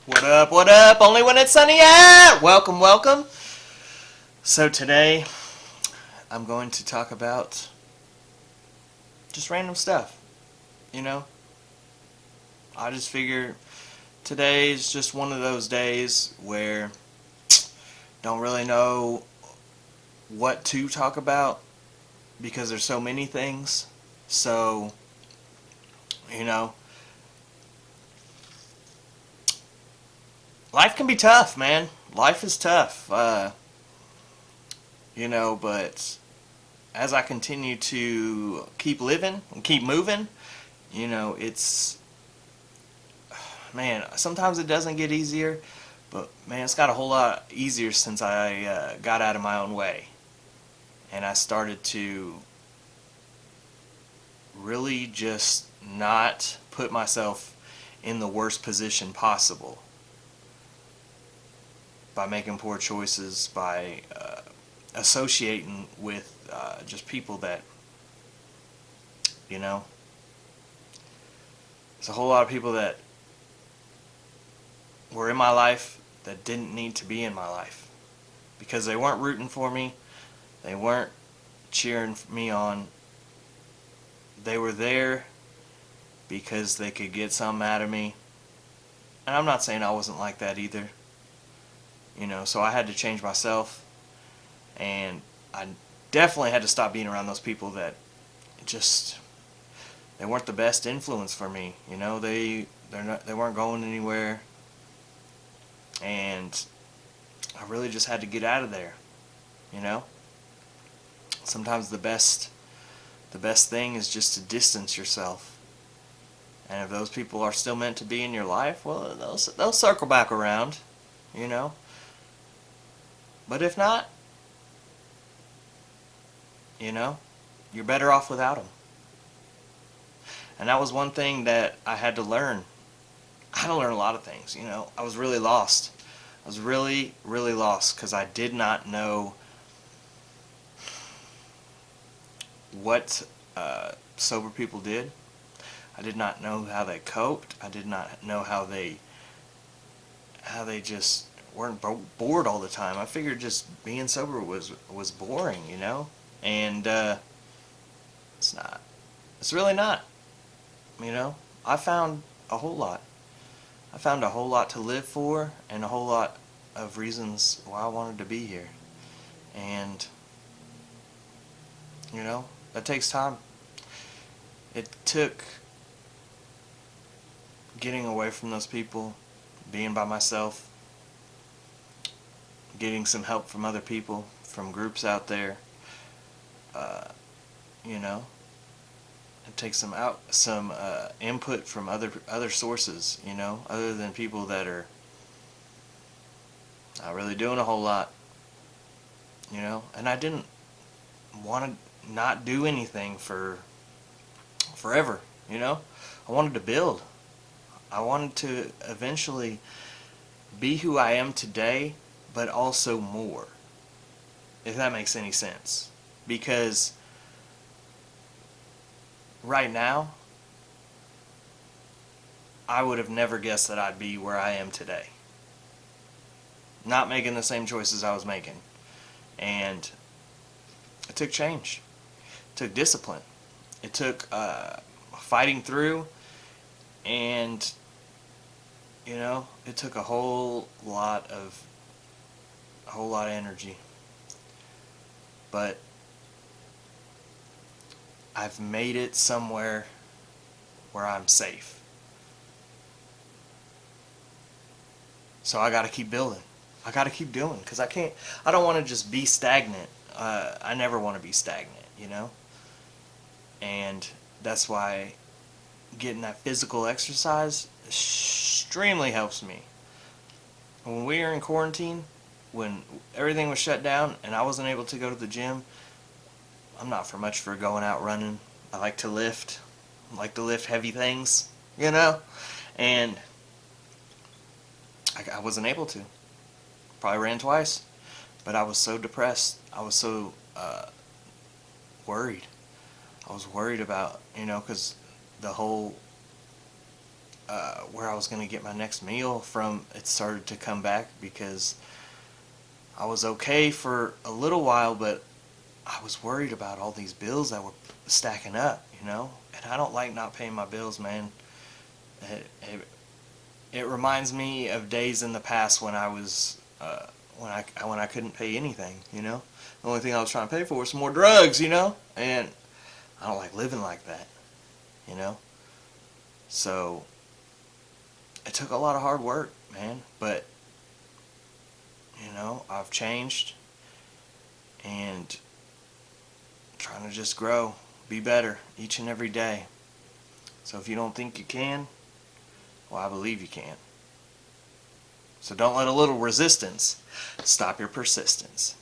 What up, what up? Only when it's sunny out! Welcome, welcome. So today, I'm going to talk about just random stuff, you know? I just figure today's just one of those days where don't really know what to talk about because there's so many things. So, you know, life can be tough, man. Life is tough. But as I continue to keep living and keep moving, it's, man, sometimes it doesn't get easier, but man, it's got a whole lot easier since I got out of my own way. And I started to really just not put myself in the worst position possible by making poor choices, by associating with just people that, you know, there's a whole lot of people that were in my life that didn't need to be in my life because they weren't rooting for me, they weren't cheering me on, they were there because they could get something out of me. And I'm not saying I wasn't like that either, so I had to change myself, and I definitely had to stop being around those people that just, they weren't the best influence for me. They weren't going anywhere, and I really just had to get out of there. Sometimes the best thing is just to distance yourself. And if those people are still meant to be in your life, well, they'll circle back around, you know. But if not, you're better off without them. And that was one thing that I had to learn. I had to learn a lot of things, I was really lost. I was really, really lost because I did not know what sober people did. I did not know how they coped. I did not know how they just weren't bored all the time. I figured just being sober was boring, and it's not. It's really not. I found a whole lot. I found a whole lot to live for and a whole lot of reasons why I wanted to be here. And that takes time. It took getting away from those people, being by myself, getting some help from other people, from groups out there. Uh, you know, it takes some input from other sources. Other than people that are not really doing a whole lot. And I didn't want to not do anything for forever. I wanted to build. I wanted to eventually be who I am today, but also more, if that makes any sense. Because right now, I would have never guessed that I'd be where I am today. Not making the same choices I was making. And it took change. It took discipline. It took fighting through, and it took a whole lot of energy. But I've made it somewhere where I'm safe. So I got to keep building. I got to keep doing, because I don't want to just be stagnant. I never want to be stagnant, And that's why getting that physical exercise extremely helps me. When we were in quarantine, when everything was shut down and I wasn't able to go to the gym, I'm not for much for going out running. I like to lift. I like to lift heavy things, and I wasn't able to. Probably ran twice, but I was so depressed. I was so worried. I was worried about, because the whole where I was going to get my next meal from, it started to come back, because I was okay for a little while, but I was worried about all these bills that were stacking up, you know? And I don't like not paying my bills, man. It, it, it reminds me of days in the past when I was, when I couldn't pay anything, you know? The only thing I was trying to pay for was some more drugs, you know? And I don't like living like that, you know? So it took a lot of hard work, man. But, you know, I've changed and trying to just grow, be better each and every day. So if you don't think you can, well, I believe you can. So don't let a little resistance stop your persistence.